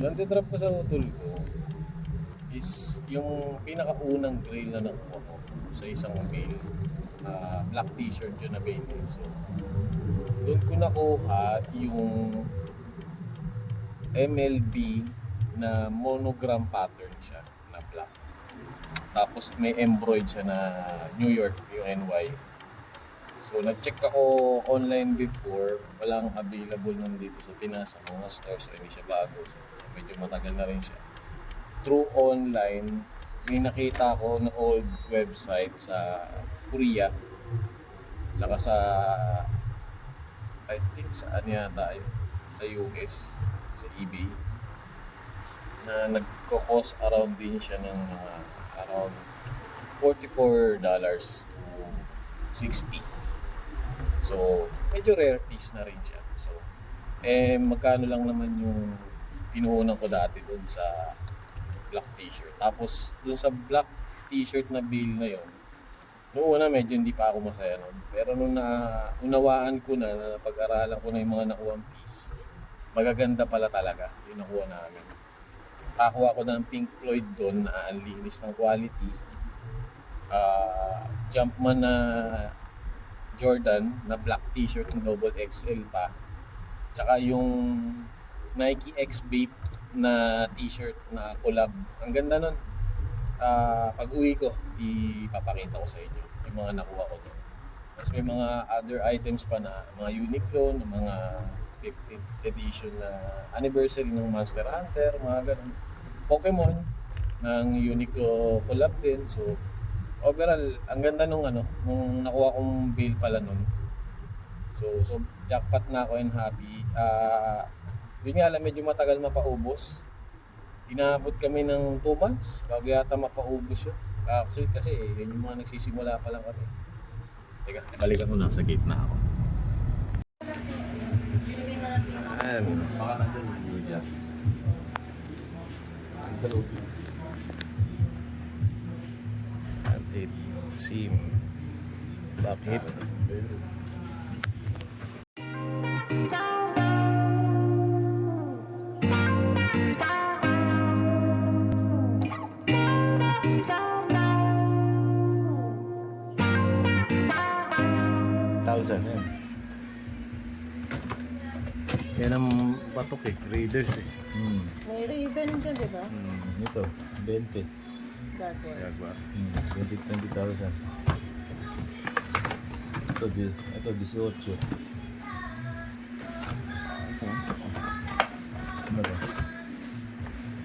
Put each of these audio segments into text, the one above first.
So, ang titrap ko sa utol ko is yung pinakaunang trail na nakuha ko sa isang mail. Black t-shirt yun na mail. So, doon ko nakuha yung MLB na monogram pattern siya na black. Tapos may embroid siya na New York, yung NY. So nag-check ako online before, walang available nun dito sa Pinas, sa mga stores, so hindi siya bago. So medyo matagal na rin siya. Through online, may nakita ko na old website sa Korea, saka sa I think saan yata sa US, sa eBay, na nagko-cost around din siya ng around $44 to 60. So, medyo rare piece na rin siya. So, magkano lang naman yung pinuhunan ko dati dun sa black t-shirt. Tapos, dun sa black t-shirt na bill na yon, noong una medyo hindi pa ako masaya nun. Pero nung unawaan ko na napag-aralan ko na yung mga nakuha piece, magaganda pala talaga yung nakuha namin. Nakakuha ko ng Pink Floyd doon na ang linis ng quality. Jumpman na Jordan na black t-shirt ng double XL pa. Tsaka yung Nike X Bape na t-shirt na collab. Ang ganda nun. Pag uwi ko, ipapakita ko sa inyo yung mga nakuha ko doon. Tapos may mga other items pa na mga Uniqlo, na mga 50th edition na anniversary ng Monster Hunter, mga ganun. Pokemon ng Uniqlo collab din. So overall, ang ganda nung nung nakuha kong bill pala nun. So jackpot na ako and happy. Yun nga lang, medyo matagal mapaubos. Inaabot kami ng 2 months bago yata mapaubos yun. Actually kasi yun yung mga nagsisimula pa lang kami. Teka, balikan ko na, sa gate na ako. Ayan. Baka nandun yung jackets. Sa loob. Update SIM. Bakit? Yan. Yan ang batok Raiders May Raven dyan, di ba? Ito, 20. Jaguar. Jaguar. 20,000. Ito 18. Ano ba?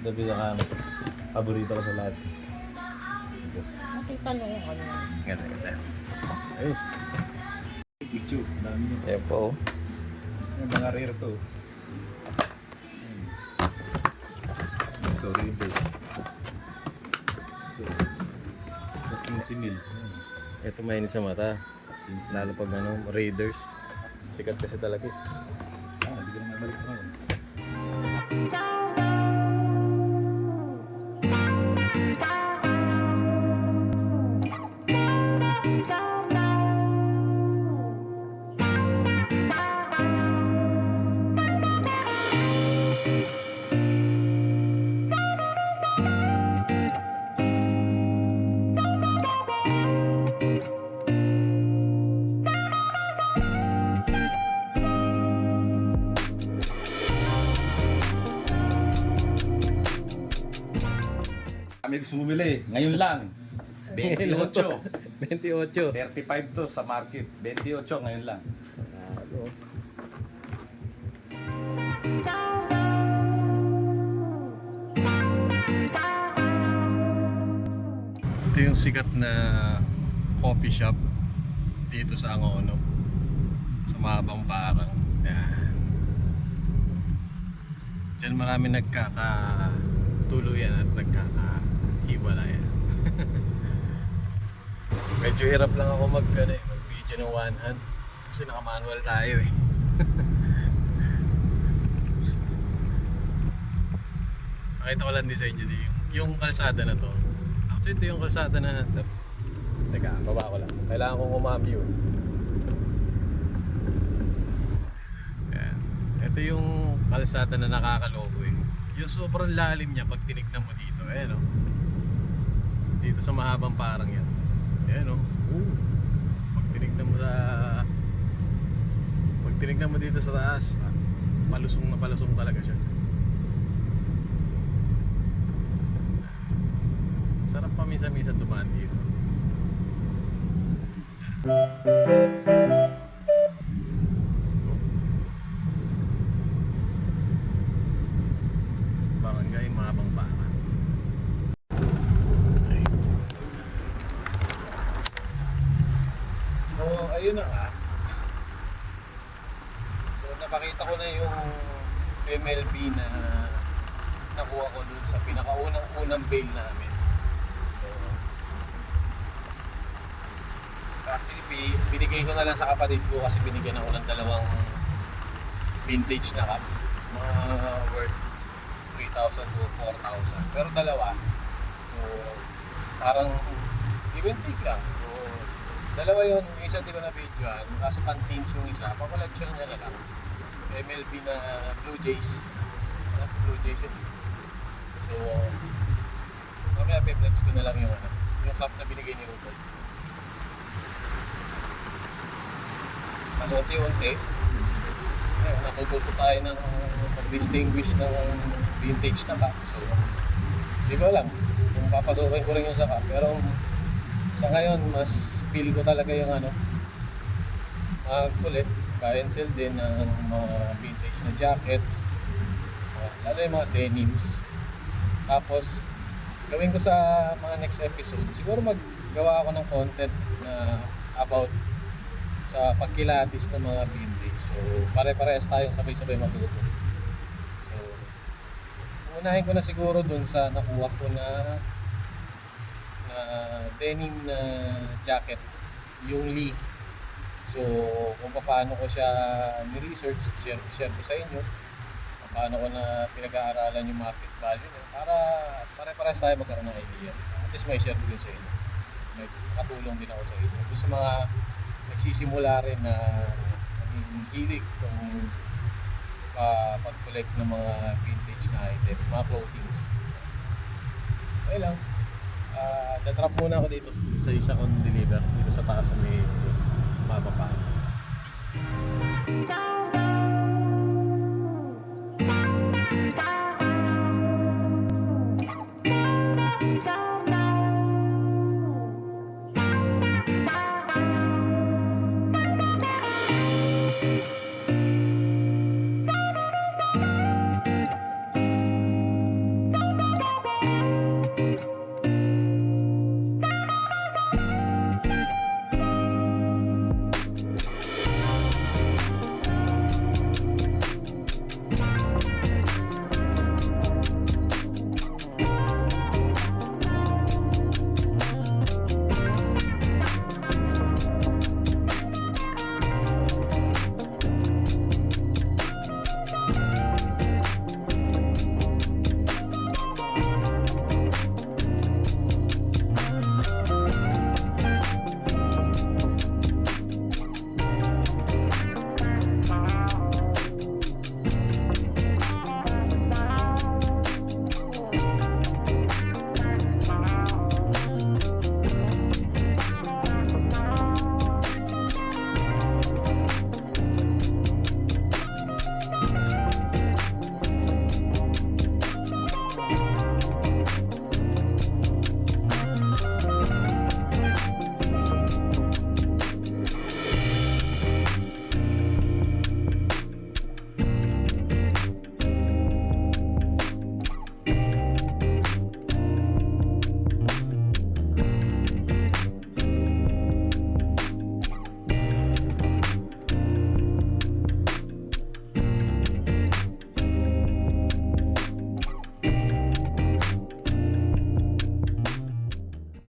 Ito paborito ko sa lahat. Ito. Nakita nyo yung ano. Ganda. Ayos. Picture. Dami nyo. Ayan po. Yung mga rare to. Ito, Raiders. Ito, 15 mil. Ito mainit sa mata. Lalo pag Raiders. Sikat kasi talaga Hindi ko na mabalik ngayon. Kami gusto bumili. Ngayon lang. 28. 28. 35 to sa market. 28 ngayon lang. Ito yung sikat na coffee shop dito sa Angono, sa Mahabang Parang. Yan. Diyan marami nagkakatuluyan at nagkakahiwalayan. Medyo hirap lang ako mag-video ng one hand kasi naka-manual tayo Pakita ko lang din sa inyo yung kalsada na to. Actually ito yung kalsada na teka, baba ko lang. Kailangan kong umamyo. Yan. Ito yung kalsada na nakakaloko yung sobrang lalim niya pag tinignan mo dito, no? Dito sa mahabang parang yan. No? Pag tinignan mo dito sa taas, palusong na palusong talaga siya. Sarap pa minsan-minsan dumaan dito. Barangay Mahabang Parang. So, ayun na nga. So, napakita ko na yung MLB na nakuha ko dun sa pinakaunang bail namin. So, actually, binigay ko na lang sa kapatid ko kasi binigyan ako ng dalawang vintage na cup. Mga worth 3,000 to 4,000. Pero dalawa. So, parang give and take lang. So, dalawa yun. Yung isa di ko na videoan. Kaso pang-teams yung isa. Pa-collection niya na lang. MLB na Blue Jays. Blue Jays yun. So, mamaya pe-flex ko na lang yung cup na binigay ni Utol. Kasi unti-unti, natututo tayo ng mag-distinguish ng vintage na cup. So, di ko alam kung papasukin ko rin yung sa cup. Pero sa ngayon, mas feel ko talaga yung kulit. Buy and sell din ng mga vintage na jackets. Lalo yung mga denims. Tapos, gawin ko sa mga next episode, siguro maggawa ako ng content na about sa pagkilatis ng mga vintage. So, pare-parehas tayong sabay-sabay matuto. So, unahin ko na siguro dun sa nakuha ko na denim na jacket, yung Lee. So, kung paano ko siya ni-research, share ko sa inyo. Paano ko na pinag-aaralan yung market value niya para pare-parehas tayo magkaroon ng idea. At least may share ko din sa inyo. May makatulong din ako sa inyo. Doon sa mga nagsisimula rin na naging hilig itong pag-collect ng mga vintage na items, mga clothings. Okay lang. Dadrop muna ako dito sa isa kong deliver dito sa taas sa may mababa. Peace.